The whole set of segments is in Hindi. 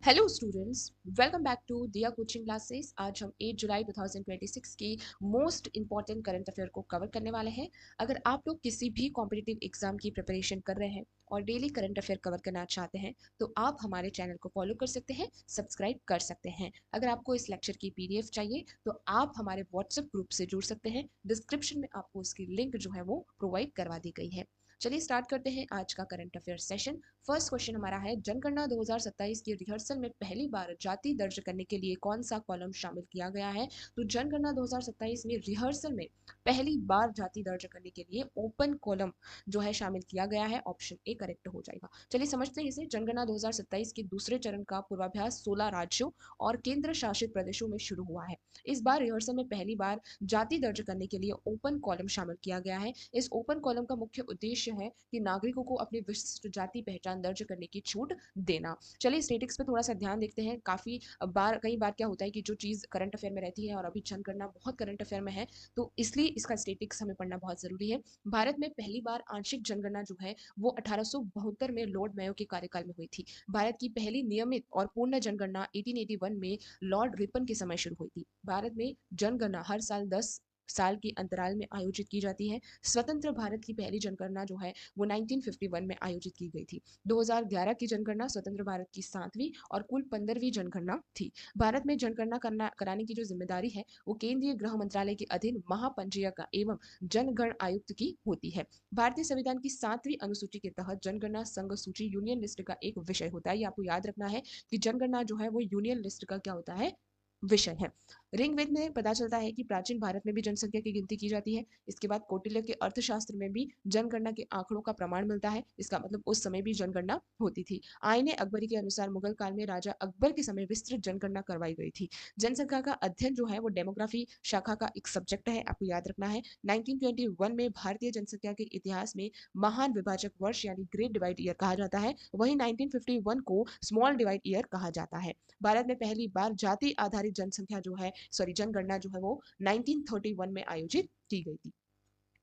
Hello students, welcome back to Diya coaching classes. आज हम 8 जुलाई 2026 की मोस्ट इंपॉर्टेंट करंट अफेयर को कवर करने वाले हैं। अगर आप लोग किसी भी कॉम्पिटिटिव एग्जाम की प्रिपरेशन कर रहे हैं और डेली करंट अफेयर कवर करना चाहते हैं तो आप हमारे चैनल को फॉलो कर सकते हैं, सब्सक्राइब कर सकते हैं। अगर आपको इस लेक्चर की पीडीएफ चाहिए तो आप हमारे व्हाट्सएप ग्रुप से जुड़ सकते हैं। डिस्क्रिप्शन में आपको उसकी लिंक जो है वो प्रोवाइड करवा दी गई है। चलिए स्टार्ट करते हैं आज का current affair session. First question हमारा है, जनगणना 2027 की रिहर्सल में पहली बार जाति दर्ज करने के लिए कौन सा कॉलम शामिल किया गया है? तो जनगणना 2027 में रिहर्सल में पहली बार जाति दर्ज करने के लिए ओपन कॉलम जो है शामिल किया गया है। ऑप्शन ए करेक्ट हो जाएगा। चलिए समझते हैं इसे। जनगणना 2027 के दूसरे चरण का पूर्वाभ्यास 16 राज्यों और केंद्र शासित प्रदेशों में शुरू हुआ है। इस बार रिहर्सल में पहली बार जाति दर्ज करने के लिए ओपन कॉलम शामिल किया गया है। इस ओपन कॉलम का मुख्य उद्देश्य है कि नागरिकों को अपनी विशिष्ट जाति पहचान दर्ज करने की छूट देना। चलिए स्टेटिक्स पे थोड़ा सा ध्यान देखते हैं। कई बार क्या होता है कि जो चीज़ करंट अफेयर में रहती है और अभी जनगणना बहुत करंट अफेयर में है, तो इसलिए इसका स्टेटिक्स हमें पढ़ना बहुत जरूरी है। भारत में पहली बार आंशिक जनगणना जो है वो 1872 में लॉर्ड मेयो के कार्यकाल में हुई थी। भारत की पहली नियमित और पूर्ण जनगणना 1881 में लॉर्ड रिपन के समय शुरू हुई थी। भारत में जनगणना हर साल 10 साल के अंतराल में आयोजित की जाती है। स्वतंत्र भारत की पहली जनगणना जो है वो 1951 में आयोजित की गई थी। 2011 की जनगणना स्वतंत्र भारत की 7वीं और कुल 15वीं जनगणना थी। भारत में जनगणना कराने की जो जिम्मेदारी है वो केंद्रीय गृह मंत्रालय के अधीन महापंजीयक एवं जनगण आयुक्त की होती है। भारतीय संविधान की 7वीं अनुसूची के तहत जनगणना संघ सूची यूनियन लिस्ट का एक विषय होता है। ये आपको याद रखना है कि जनगणना जो है वो यूनियन लिस्ट का क्या होता है, विषय है। ऋग्वेद में पता चलता है कि प्राचीन भारत में भी जनसंख्या की गिनती की जाती है। इसके बाद कौटिल्य के अर्थशास्त्र में भी जनगणना के आंकड़ों का प्रमाण मिलता है। इसका मतलब उस समय भी जनगणना होती थी। आईने अकबरी के अनुसार मुगल काल में राजा अकबर के समय विस्तृत जनगणना करवाई गई थी। जनसंख्या का अध्ययन जो है वो डेमोग्राफी शाखा का एक सब्जेक्ट है, आपको याद रखना है। 1921 में भारतीय जनसंख्या के इतिहास में महान विभाजक वर्ष यानी ग्रेट डिवाइड ईयर कहा जाता है। वहीं 1951 को स्मॉल डिवाइड ईयर कहा जाता है। भारत में पहली बार जाति आधारित जनसंख्या जो है जनगणना जो है वो 1931 में आयोजित की गई थी।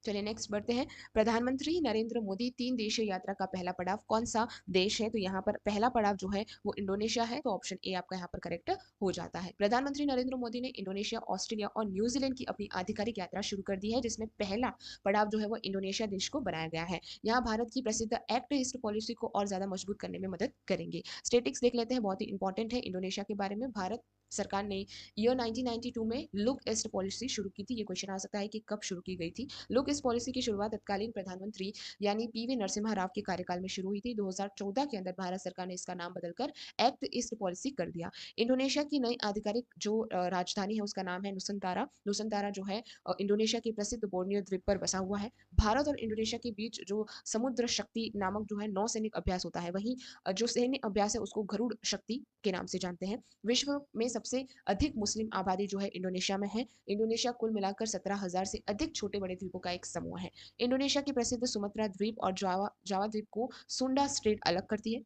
चलिए नेक्स्ट बढ़ते हैं। प्रधानमंत्री नरेंद्र मोदी 3 देशीय यात्रा का पहला पड़ाव कौन सा देश है? तो यहाँ पर पहला पड़ाव जो है वो इंडोनेशिया है। तो ऑप्शन ए आपका यहाँ पर करेक्ट हो जाता है। प्रधानमंत्री नरेंद्र मोदी ने इंडोनेशिया, ऑस्ट्रेलिया और न्यूजीलैंड की अपनी आधिकारिक यात्रा शुरू कर दी है, जिसमें पहला पड़ाव जो है वो इंडोनेशिया देश को बनाया गया है। यहाँ भारत की प्रसिद्ध एक्ट ईस्ट पॉलिसी को और ज्यादा मजबूत करने में मदद करेंगे। स्टेटिक्स देख लेते हैं, बहुत ही इंपॉर्टेंट है इंडोनेशिया के बारे में। भारत सरकार ने ईयर 1992 में लुक ईस्ट पॉलिसी शुरू की थी। ये क्वेश्चन आ सकता है कि कब शुरू की गई थी। लुक इस पॉलिसी की शुरुआत तत्कालीन प्रधानमंत्री यानी पीवी नरसिम्हा राव के कार्यकाल में शुरू हुई थी। 2014 के अंदर भारत सरकार ने इसका नाम बदलकर एक्ट ईस्ट पॉलिसी कर दिया। इंडोनेशिया की नई आधिकारिक जो राजधानी है उसका नाम है नुसंतारा। नुसंतारा जो है इंडोनेशिया के प्रसिद्ध बोर्नियो द्वीप पर बसा हुआ है। भारत और इंडोनेशिया के बीच जो समुद्र शक्ति नामक जो है नौसैनिक अभ्यास होता है, वहीं जो सैन्य अभ्यास है उसको गरुड़ शक्ति के नाम से जानते हैं। विश्व में सबसे अधिक मुस्लिम आबादी जो है इंडोनेशिया में है। इंडोनेशिया कुल मिलाकर 17,000 से अधिक छोटे बड़े द्वीपों का एक समूह है। इंडोनेशिया की प्रसिद्ध सुमात्रा द्वीप और जावा जावा द्वीप को सुंडा स्ट्रेट अलग करती है।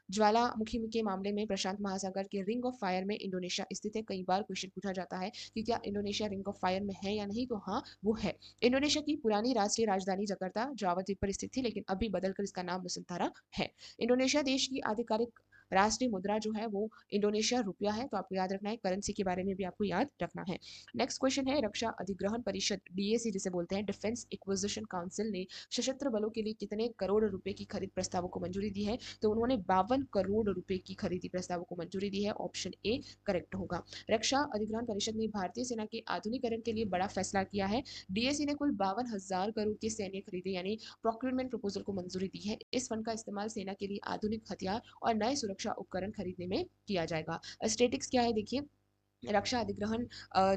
ज्वालामुखी के मामले में प्रशांत महासागर के रिंग ऑफ फायर में इंडोनेशिया स्थित है। कई बार क्वेश्चन पूछा जाता है कि क्या इंडोनेशिया रिंग ऑफ फायर में है या नहीं, तो हाँ वो है। इंडोनेशिया की पुरानी राष्ट्रीय राजधानी जकार्ता जावा द्वीप पर स्थित थी, लेकिन अभी बदलकर इसका नाम नुसंतारा है। इंडोनेशिया देश की आधिकारिक राष्ट्रीय मुद्रा जो है वो इंडोनेशिया रुपया है। तो आपको याद रखना है, करेंसी के बारे में भी आपको याद रखना है। नेक्स्ट क्वेश्चन है, रक्षा अधिग्रहण परिषद डीएसी जिसे बोलते हैं, डिफेंस एक्विजिशन काउंसिल ने सशस्त्र बलों के लिए कितने करोड़ रुपए की खरीद प्रस्तावों को मंजूरी दी है? तो उन्होंने 52 करोड़ रुपए की खरीदी प्रस्तावों को मंजूरी दी है। ऑप्शन ए करेक्ट होगा। रक्षा अधिग्रहण परिषद ने भारतीय सेना के आधुनिकरण के लिए बड़ा फैसला किया है। डीएसी ने कुल 52,000 करोड़ की सैन्य खरीदी यानी प्रोक्योरमेंट प्रपोजल को मंजूरी दी है। इस फंड का इस्तेमाल सेना के लिए आधुनिक हथियार और नए सुरक्षा उपकरण खरीदने में किया जाएगा। स्टेटिक्स क्या है देखिए। रक्षा अधिग्रहण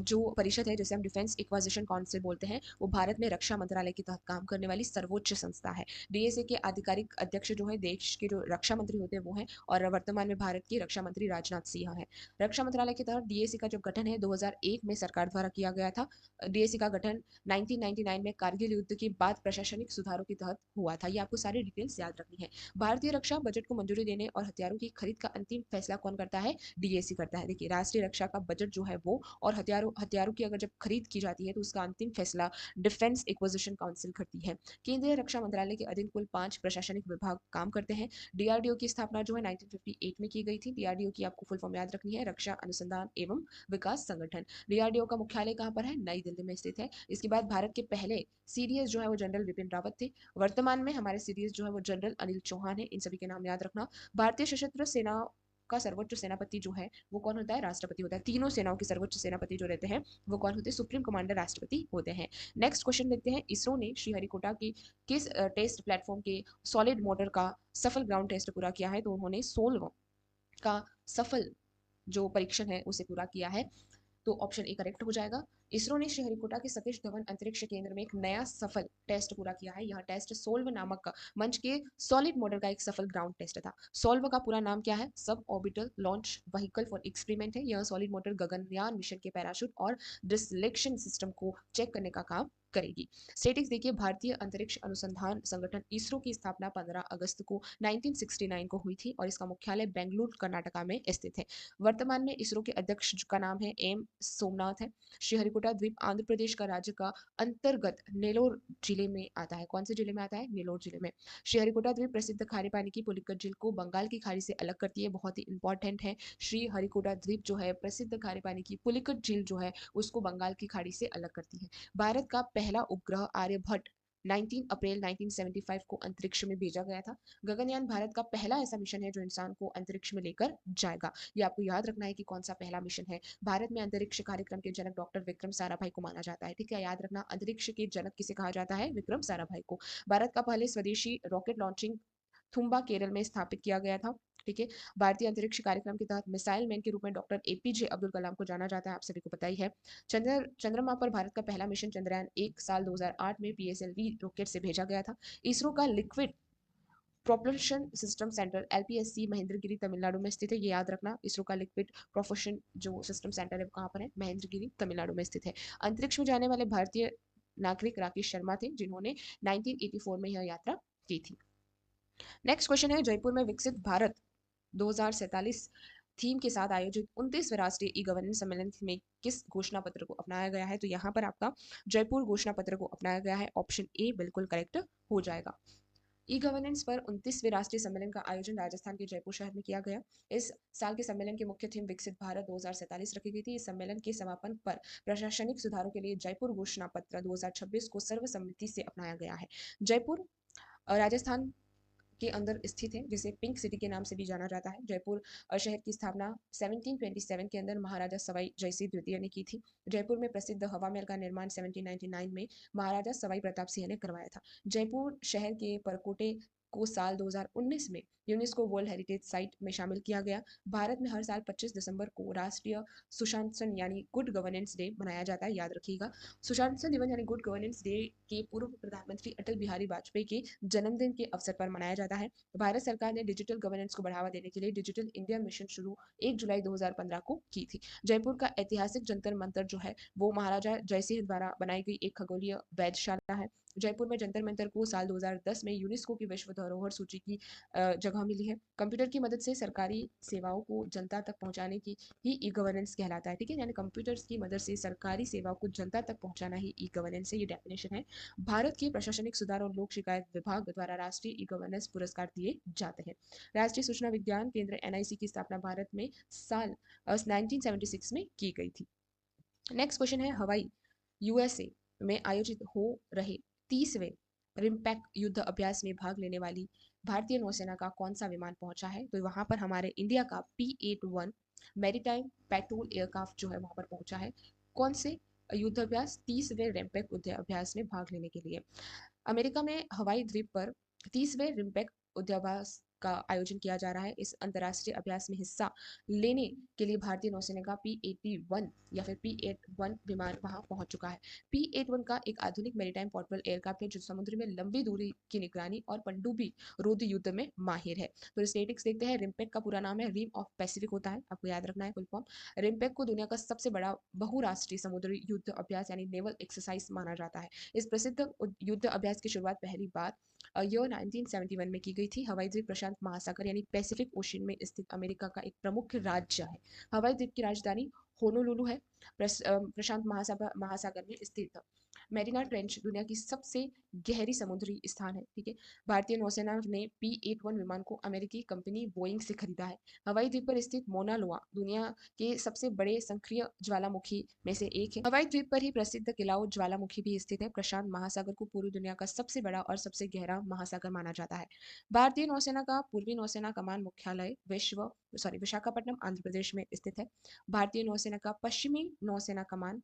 जो परिषद है जिसे हम डिफेंस इक्वाजिशन काउंसिल बोलते हैं, वो भारत में रक्षा मंत्रालय के तहत काम करने वाली सर्वोच्च संस्था है। डीएसए के आधिकारिक अध्यक्ष जो है देश के जो रक्षा मंत्री होते हैं वो हैं, और वर्तमान में भारत की रक्षा मंत्री राजनाथ सिंह है। रक्षा मंत्रालय के तहत डीएसी का जो गठन है 2001 में सरकार द्वारा किया गया था। डीएसी का गठन 1999 में कारगिल युद्ध के बाद प्रशासनिक सुधारों के तहत हुआ था। ये आपको सारी डिटेल्स याद रखनी है। भारतीय रक्षा बजट को मंजूरी देने और हथियारों की खरीद का अंतिम फैसला कौन करता है? डीएसी करता है। देखिए, राष्ट्रीय रक्षा का बजट जो है वो, और हथियारों हथियारों की अगर जब खरीद की जाती है तो उसका अंतिम फैसला डिफेंस एक्विजिशन काउंसिल करती है। केंद्रीय रक्षा मंत्रालय के अधीन कुल 5 प्रशासनिक विभाग काम करते हैं। डीआरडीओ की स्थापना जो है 1958 में की गई थी। डीआरडीओ की आपको फुल फॉर्म याद रखनी है, रक्षा अनुसंधान एवं विकास संगठन। डीआरडीओ का मुख्यालय कहाँ पर है? नई दिल्ली में स्थित है। इसके बाद भारत के पहले सीडीएस जो है वो जनरल विपिन रावत थे। वर्तमान में हमारे सीडीएस जो है वो जनरल अनिल चौहान है। इन सभी के नाम याद रखना। भारतीय सशस्त्र सेना का सर्वोच्च सेनापति जो है वो कौन होता है? राष्ट्रपति होता है। तीनों सेनाओं के सर्वोच्च सेनापति जो रहते हैं वो कौन होते हैं? सुप्रीम कमांडर राष्ट्रपति होते हैं। नेक्स्ट क्वेश्चन देखते हैं, इसरो ने श्रीहरिकोटा की किस टेस्ट प्लेटफॉर्म के सॉलिड मोटर का सफल ग्राउंड टेस्ट पूरा किया है? तो उन्होंने सोल का सफल जो परीक्षण है उसे पूरा किया है। तो ऑप्शन ए करेक्ट हो जाएगा। इसरो ने श्रीहरिकोटा के सतीश धवन अंतरिक्ष केंद्र में एक नया सफल टेस्ट पूरा किया है। यह टेस्ट सोल्व नामक मंच के सॉलिड मॉडल का एक सफल ग्राउंड टेस्ट था। सोल्व का पूरा नाम क्या है? Sub orbital launch vehicle for experiment है। यह सॉलिड मोटर गगनयान मिशन के पैराशूट और डिसलेक्शन सिस्टम को चेक करने का काम करेगी। स्टेटिक्स देखिए, भारतीय अंतरिक्ष अनुसंधान संगठन इसरो की स्थापना 15 अगस्त को 1969 को हुई थी और इसका मुख्यालय बेंगलुरु कर्नाटका में स्थित है। वर्तमान में इसरो के अध्यक्ष का नाम है एम सोमनाथ है। श्रीहरिकोटा द्वीप आंध्र प्रदेश का राज्य का अंतर्गत नेलोर जिले में आता है। कौन से जिले में आता है? नेलोर जिले में। श्रीहरिकोटा द्वीप प्रसिद्ध खारे पानी की पुलिकट झील को बंगाल की खाड़ी से अलग करती है। बहुत ही इंपॉर्टेंट है। श्रीहरिकोटा द्वीप जो है प्रसिद्ध खारे पानी की पुलिकट झील जो है उसको बंगाल की खाड़ी से अलग करती है। भारत का पहला उपग्रह आर्यभट्ट 19 अप्रैल 1975 को अंतरिक्ष में भेजा गया था। गगनयान भारत का पहला ऐसा मिशन है जो इंसान को अंतरिक्ष में लेकर जाएगा। ये आपको याद रखना है कि कौन सा पहला मिशन है। भारत में अंतरिक्ष कार्यक्रम के जनक डॉक्टर विक्रम साराभाई को माना जाता है। ठीक है, याद रखना, अंतरिक्ष के जनक किसे कहा जाता है? विक्रम साराभाई को। भारत का पहले स्वदेशी रॉकेट लॉन्चिंग थुम्बा केरल में स्थापित किया गया था। ठीक है, भारतीय अंतरिक्ष कार्यक्रम के तहत मिसाइल मैन के रूप में डॉक्टर एपीजे अब्दुल कलाम को जाना जाता है, आप सभी को पता ही है। चंद्रमा पर भारत का पहला मिशन चंद्रयान 1 साल 2008 में पीएसएलवी रॉकेट से भेजा गया था। इसरो का liquid propulsion system centre LPSC Mahendragiri Tamil Nadu में स्थित है। ये याद रखना, इसरो का लिक्विड प्रोपल्शन जो सिस्टम सेंटर है वो कहाँ पर है? महेंद्रगिरी तमिलनाडु में स्थित है। अंतरिक्ष में जाने वाले भारतीय नागरिक राकेश शर्मा थे जिन्होंने 1984 में यह यात्रा की थी। नेक्स्ट क्वेश्चन है, जयपुर में विकसित भारत 2047 थीम के साथ आयोजित 29वें राष्ट्रीय ई गवर्नेंस सम्मेलन में किस घोषणा पत्र को अपनाया गया है? तो यहाँ पर आपका जयपुर घोषणा पत्र को अपनाया गया है। ऑप्शन ए बिल्कुल करेक्ट हो जाएगा। ई गवर्नेंस पर 29वें राष्ट्रीय सम्मेलन का आयोजन राजस्थान के जयपुर शहर में किया गया। इस साल के सम्मेलन की मुख्य थीम विकसित भारत 2047 रखी गई थी। इस सम्मेलन के समापन पर प्रशासनिक सुधारों के लिए जयपुर घोषणा पत्र 2026 को सर्वसम्मति से अपनाया गया है। जयपुर राजस्थान के अंदर स्थित है, जिसे पिंक सिटी के नाम से भी जाना जाता है। जयपुर शहर की स्थापना 1727 के अंदर महाराजा सवाई जयसिंह द्वितीय ने की थी। जयपुर में प्रसिद्ध हवा महल का निर्माण 1799 में महाराजा सवाई प्रताप सिंह ने करवाया था। जयपुर शहर के परकोटे को साल 2019 में यूनेस्को वर्ल्ड हेरिटेज साइट में शामिल किया गया। भारत में हर साल 25 दिसंबर को राष्ट्रीय सुशासन यानी गुड गवर्नेंस डे मनाया जाता है, याद रखिएगा। सुशासन दिवस यानी गुड गवर्नेंस डे के पूर्व प्रधानमंत्री अटल बिहारी वाजपेयी के जन्मदिन के अवसर पर मनाया जाता है। भारत सरकार ने डिजिटल गवर्नेंस को बढ़ावा देने के लिए डिजिटल इंडिया मिशन शुरू 1 जुलाई 2015 को की थी। जयपुर का ऐतिहासिक जंतर मंतर जो है वो महाराजा जयसिंह द्वारा बनाई गई एक खगोलीय वैधशाला है। जयपुर में जंतर मंतर को साल 2010 में यूनेस्को की विश्व धरोहर सूची की जगह मिली है। कंप्यूटर की मदद से सरकारी सेवाओं को जनता तक पहुंचाने की ही ई गवर्नेंस कहलाता है। ठीक है, यानी कंप्यूटर्स की मदद से सरकारी सेवाओं को जनता तक पहुंचाना ही ई गवर्नेंस है, ये डेफिनेशन है। भारत के प्रशासनिक सुधार और लोक शिकायत विभाग द्वारा राष्ट्रीय ई गवर्नेंस पुरस्कार दिए जाते हैं। राष्ट्रीय सूचना विज्ञान केंद्र एनआईसी की स्थापना भारत में साल 1976 में की गई थी। नेक्स्ट क्वेश्चन है, हवाई यूएसए में आयोजित हो रहे 30वें रिम्पैक युद्ध अभ्यास में भाग लेने वाली भारतीय नौसेना का कौन सा विमान पहुंचा है? तो वहां पर हमारे इंडिया का P-81 मैरीटाइम पेट्रोल एयरक्राफ्ट जो है वहां पर पहुंचा है। कौन से युद्ध अभ्यास? 30वें रिम्पैक युद्ध अभ्यास में भाग लेने के लिए। अमेरिका में हवाई द्वीप पर 30वें रिम्पैक युद्धाभ्यास का आयोजन किया जा रहा है। इस अंतर्राष्ट्रीय अभ्यास में हिस्सा लेने के लिए भारतीय नौसेना का P-81 या फिर P-81 विमान वहां पहुंच चुका है। P-81 का एक आधुनिक मैरीटाइम पोर्टेबल एयरक्राफ्ट है जो समुद्र में लंबी दूरी की निगरानी और पनडुब्बी रोधी युद्ध में माहिर है। तो स्टेटिक्स देखते हैं। रिम्पैक का पूरा नाम है रिम ऑफ पैसिफिक होता है, आपको याद रखना है फुल फॉर्म। रिम्पैक को दुनिया का सबसे बड़ा बहुराष्ट्रीय समुद्री युद्ध अभ्यास यानी नेवल एक्सरसाइज माना जाता है। इस प्रसिद्ध युद्ध अभ्यास की शुरुआत पहली बार ईयर 1971 में की गई थी। हवाई द्वीप प्रशांत प्रशांत महासागर यानी पैसिफिक ओशन में स्थित अमेरिका का एक प्रमुख राज्य है। हवाई द्वीप की राजधानी होनोलुलु है। प्रशांत महासागर में स्थित मेरिना ट्रेंच दुनिया की सबसे गहरी समुद्री स्थान है। ठीक है। भारतीय नौसेना ने P-81 विमान को अमेरिकी कंपनी बोइंग से खरीदा है। हवाई द्वीप पर स्थित मोना लोआ दुनिया के सबसे बड़े सक्रिय ज्वालामुखी में से एक है। हवाई द्वीप पर ही प्रसिद्ध किलाउ ज्वालामुखी भी स्थित है। प्रशांत महासागर को पूरी दुनिया का सबसे बड़ा और सबसे गहरा महासागर माना जाता है। भारतीय नौसेना का पूर्वी नौसेना कमान मुख्यालय विशाखापट्टनम आंध्र प्रदेश में स्थित है। भारतीय नौसेना का पश्चिमी नौसेना कमान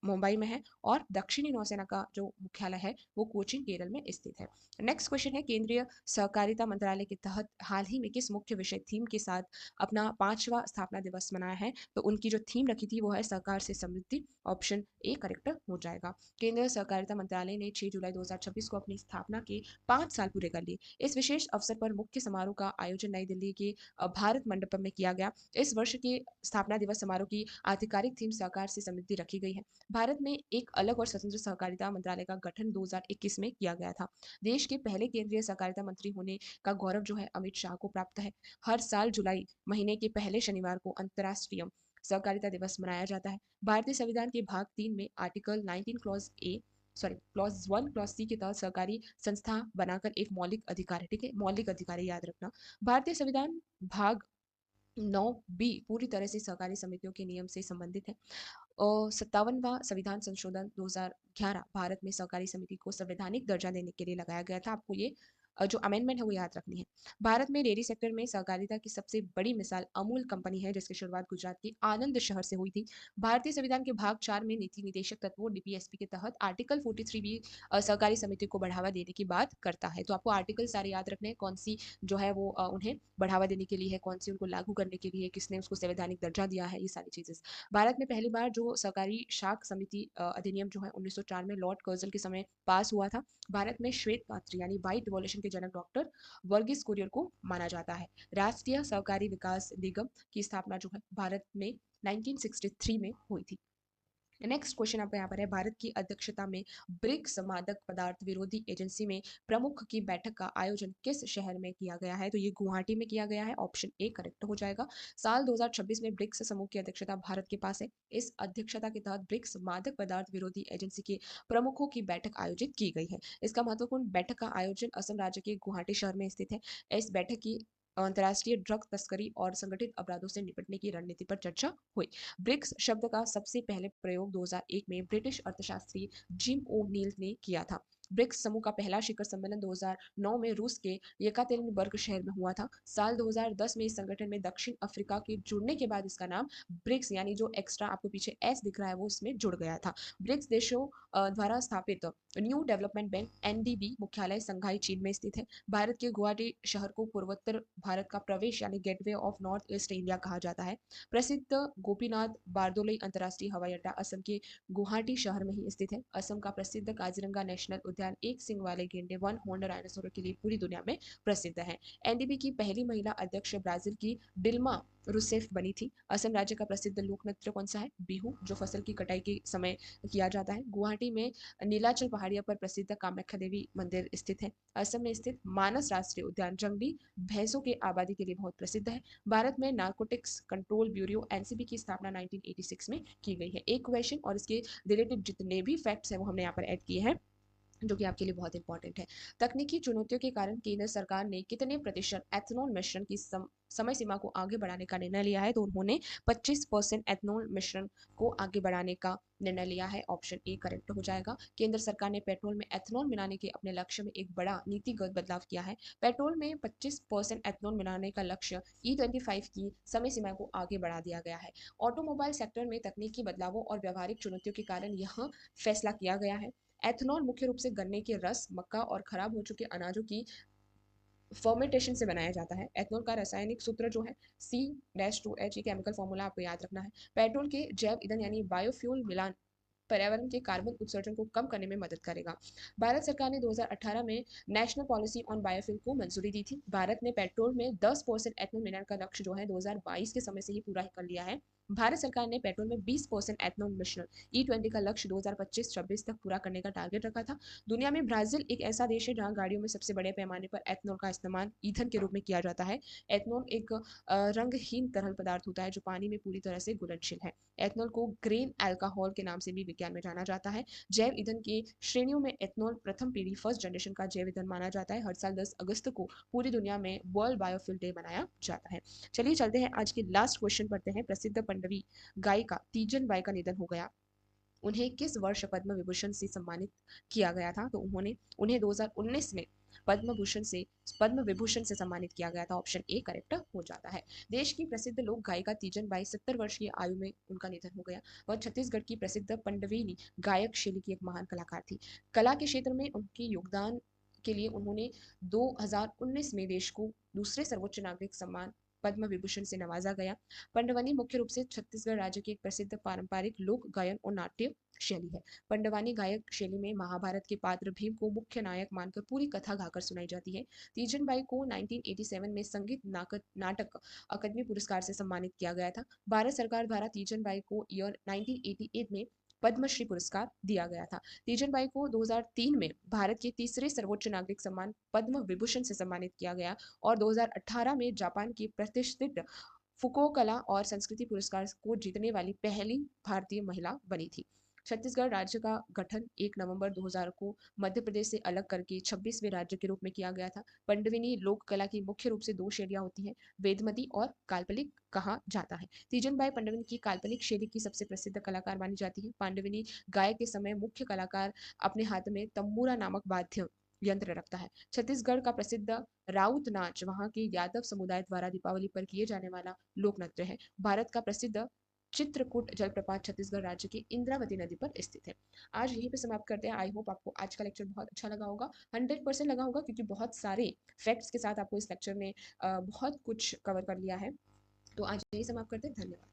मुंबई में है और दक्षिणी नौसेना का जो मुख्यालय है वो कोचीन केरल में स्थित है। नेक्स्ट क्वेश्चन है, केंद्रीय सहकारिता मंत्रालय के तहत हाल ही में किस मुख्य विषय थीम के साथ अपना 5वां स्थापना दिवस मनाया है? तो उनकी जो थीम रखी थी वो है सहकार से समृद्धि। ऑप्शन ए करेक्ट हो जाएगा। केंद्रीय सहकारिता मंत्रालय ने 6 जुलाई 2026 को अपनी स्थापना के 5 साल पूरे कर लिए। इस विशेष अवसर पर मुख्य समारोह का आयोजन नई दिल्ली के भारत मंडपम में किया गया। इस वर्ष के स्थापना दिवस समारोह की आधिकारिक थीम सहकार से समृद्धि रखी गई है। भारत में एक अलग और स्वतंत्र सहकारिता मंत्रालय का गठन 2021 में किया गया था। देश के पहले केंद्रीय सहकारिता मंत्री होने का गौरव जो है अमित शाह को प्राप्त है। हर साल जुलाई महीने के पहले शनिवार को अंतर्राष्ट्रीय सहकारिता दिवस मनाया जाता है। भारतीय संविधान के भाग 3 में आर्टिकल 19 क्लॉज 1 क्लॉज सी के तहत सहकारी संस्था बनाकर एक मौलिक अधिकार है। ठीक है, मौलिक अधिकार है, याद रखना। भारतीय संविधान भाग 9B पूरी तरह से सहकारी समितियों के नियम से संबंधित है। 57वां संविधान संशोधन 2011 भारत में सहकारी समिति को संवैधानिक दर्जा देने के लिए लगाया गया था। आपको ये जो अमेंडमेंट है वो याद रखनी है। भारत में डेयरी सेक्टर में सहकारिता की सबसे बड़ी मिसाल अमूल कंपनी है, जिसकी शुरुआत गुजरात के आनंद शहर से हुई थी। भारतीय संविधान के भाग 4 में नीति निदेशक तत्वों DPSP के तहत आर्टिकल 43 भी सहकारी समिति को बढ़ावा देने की बात करता है। तो आपको आर्टिकल सारे याद रखने हैं, कौन सी जो है वो उन्हें बढ़ावा देने के लिए है, कौन सी उनको लागू करने के लिए, किसने उसको संवैधानिक दर्जा दिया है, ये सारी चीजें। भारत में पहली बार जो सहकारी शाख समिति अधिनियम जो है 1904 में लॉर्ड कर्जन के समय पास हुआ था। भारत में श्वेत क्रांति यानी व्हाइट रिवॉल्यूशन के जनक डॉक्टर वर्गीस कुरियन को माना जाता है। राष्ट्रीय सहकारी विकास निगम की स्थापना जो है भारत में 1963 में हुई थी। नेक्स्ट क्वेश्चन आपका यहाँ पर है, भारत की अध्यक्षता में ब्रिक्स मादक पदार्थ विरोधी एजेंसी में प्रमुख की बैठक का आयोजन किस शहर में किया गया है? तो ये गुवाहाटी में किया गया है। ऑप्शन ए करेक्ट हो जाएगा। साल 2026 में ब्रिक्स समूह की अध्यक्षता भारत के पास है। इस अध्यक्षता के तहत ब्रिक्स मादक पदार्थ विरोधी एजेंसी के प्रमुखों की बैठक आयोजित की गई है। इसका महत्वपूर्ण बैठक का आयोजन असम राज्य के गुवाहाटी शहर में स्थित है। इस बैठक की अंतर्राष्ट्रीय ड्रग तस्करी और संगठित अपराधों से निपटने की रणनीति पर चर्चा हुई। ब्रिक्स शब्द का सबसे पहले प्रयोग 2001 में ब्रिटिश अर्थशास्त्री जिम ओ नील ने किया था। ब्रिक्स समूह का पहला शिखर सम्मेलन 2009 में रूस के येकातेरिनबर्ग शहर में हुआ था। साल 2010 में इस संगठन में दक्षिण अफ्रीका के जुड़ने के बाद इसका नाम ब्रिक्स यानी जो एक्स्ट्रा आपको पीछे एस दिख रहा है वो इसमें जुड़ गया था। ब्रिक्स देशों द्वारा स्थापित न्यू डेवलपमेंट बैंक NDB मुख्यालय संघाई चीन में स्थित है। भारत के गुवाहाटी शहर को पूर्वोत्तर भारत का प्रवेश यानी gateway of north east India कहा जाता है। प्रसिद्ध गोपीनाथ बारदोली अंतर्राष्ट्रीय हवाई अड्डा असम के गुवाहाटी शहर में ही स्थित है। असम का प्रसिद्ध काजीरंगा नेशनल उद्यान एक सिंग वाले गेंडे वन हॉर्न डायनासोर के लिए पूरी दुनिया में प्रसिद्ध है। NDB की पहली महिला अध्यक्ष ब्राजील की डिल्मा रूसेफ बनी थी। असम राज्य का प्रसिद्ध लोक नृत्य कौन सा है? बिहू, जो फसल की कटाई के समय किया जाता है। गुवाहाटी में नीलाचल पहाड़ियों पर प्रसिद्ध कामाख्या देवी मंदिर स्थित है। असम में स्थित मानस राष्ट्रीय उद्यान जंगली भैंसों के आबादी के लिए बहुत प्रसिद्ध है। भारत में नार्कोटिक्स कंट्रोल ब्यूरो NCB की स्थापना 1986 में की गई है। एक क्वेश्चन और इसके रिलेटेड जितने भी फैक्ट्स हैं वो हमने यहाँ पर ऐड किए हैं जो कि आपके लिए बहुत इंपॉर्टेंट है। तकनीकी चुनौतियों के कारण केंद्र सरकार ने कितने प्रतिशत एथनॉल मिश्रण की समय सीमा को आगे बढ़ाने का निर्णय लिया है? तो उन्होंने 25% एथनॉल मिश्रण को आगे बढ़ाने का निर्णय लिया है। ऑप्शन ए करेक्ट हो जाएगा। केंद्र सरकार ने पेट्रोल में एथनॉल मिलाने के अपने लक्ष्य में एक बड़ा नीतिगत बदलाव किया है। पेट्रोल में 25% एथनॉल मिलाने का लक्ष्य E25 की समय सीमा को आगे बढ़ा दिया गया है। ऑटोमोबाइल सेक्टर में तकनीकी बदलावों और व्यावहारिक चुनौतियों के कारण यह फैसला किया गया है। एथनॉल मुख्य रूप से गन्ने के रस, मक्का और खराब हो चुके अनाजों की फर्मेंटेशन से बनाया जाता है। एथनॉल का रासायनिक सूत्र जो है C-2H, ये केमिकल फॉर्मूला आपको याद रखना है। पेट्रोल के जैव ईंधन यानी बायोफ्यूल मिलान पर्यावरण के कार्बन उत्सर्जन को कम करने में मदद करेगा। भारत सरकार ने 2018 में नेशनल पॉलिसी ऑन बायोफ्यूल को मंजूरी दी थी। भारत ने पेट्रोल में 10% एथनॉल मिलान का लक्ष्य जो है 2022 के समय से ही पूरा कर लिया है। भारत सरकार ने पेट्रोल में 20% एथनॉल मिश्रण E20 का लक्ष्य 2025-26 तक पूरा करने का टारगेट रखा था। दुनिया में ब्राजील एक ऐसा देश है जहां गाड़ियों में सबसे बड़े पैमाने पर एथनॉल का इस्तेमाल ईंधन के रूप में किया जाता है। एथनॉल एक रंगहीन तरल पदार्थ होता है जो पानी में पूरी तरह से घुलनशील है। एथनॉल को ग्रेन अल्कोहल के नाम से भी विज्ञान में जाना जाता है। जैव ईंधन की श्रेणियों में एथनॉल प्रथम पीढ़ी फर्स्ट जनरेशन का जैव ईंधन माना जाता है। हर साल 10 अगस्त को पूरी दुनिया में वर्ल्ड बायोफ्यूल डे मनाया जाता है। चलिए चलते हैं, आज की लास्ट क्वेश्चन पढ़ते हैं। प्रसिद्ध पंडवी गायिका तीजन बाई का निधन हो गया। उन्हें किस वर्ष पद्म विभूषण से सम्मानित किया गया था? तो उन्हें 2019 में पद्म भूषण से पद्म विभूषण से सम्मानित किया गया था। ऑप्शन ए करेक्ट हो जाता है। देश की प्रसिद्ध लोक गायिका तीजन बाई 70 वर्ष की आयु में उनका निधन हो गया। वह छत्तीसगढ़ की प्रसिद्ध पंडवेनी गायक शैली की एक महान कलाकार थी। कला के क्षेत्र में उनके योगदान के लिए उन्होंने 2019 में देश को दूसरे सर्वोच्च नागरिक सम्मान पद्म विभूषण से नवाजा गया। पंडवानी मुख्य रूप से छत्तीसगढ़ राज्य की एक प्रसिद्ध पारंपरिक लोक गायन और नाट्य शैली है। पंडवानी गायक शैली में महाभारत के पात्र भीम को मुख्य नायक मानकर पूरी कथा गाकर सुनाई जाती है। तीजन बाई को 1987 में संगीत नाटक अकादमी पुरस्कार से सम्मानित किया गया था। भारत सरकार द्वारा तीजन बाई को ईयर 1988 में पद्मश्री पुरस्कार दिया गया था। तीजन बाई को 2003 में भारत के तीसरे सर्वोच्च नागरिक सम्मान पद्म विभूषण से सम्मानित किया गया और 2018 में जापान की प्रतिष्ठित फुको कला और संस्कृति पुरस्कार को जीतने वाली पहली भारतीय महिला बनी थी। छत्तीसगढ़ राज्य का गठन 1 नवंबर 2000 को मध्य प्रदेश से अलग करके 26वें राज्य के रूप में किया गया था। पंडविनी लोक कला की मुख्य रूप से 2 शैलियां होती हैं, वेदमती और काल्पनिक कहा जाता है। तीजन बाई पंडविनी की काल्पनिक शैली की सबसे प्रसिद्ध कलाकार मानी जाती है। पांडविनी गायक के समय मुख्य कलाकार अपने हाथ में तंबूरा नामक वाद्य यंत्र रखता है। छत्तीसगढ़ का प्रसिद्ध राउत नाच वहां के यादव समुदाय द्वारा दीपावली पर किए जाने वाला लोक नृत्य है। भारत का प्रसिद्ध चित्रकूट जलप्रपात छत्तीसगढ़ राज्य की इंद्रावती नदी पर स्थित है। आज यहीं पे समाप्त करते हैं। आई होप आपको आज का लेक्चर बहुत अच्छा लगा होगा। 100% लगा होगा, क्योंकि बहुत सारे फैक्ट्स के साथ आपको इस लेक्चर में बहुत कुछ कवर कर लिया है। तो आज यही समाप्त करते हैं। धन्यवाद।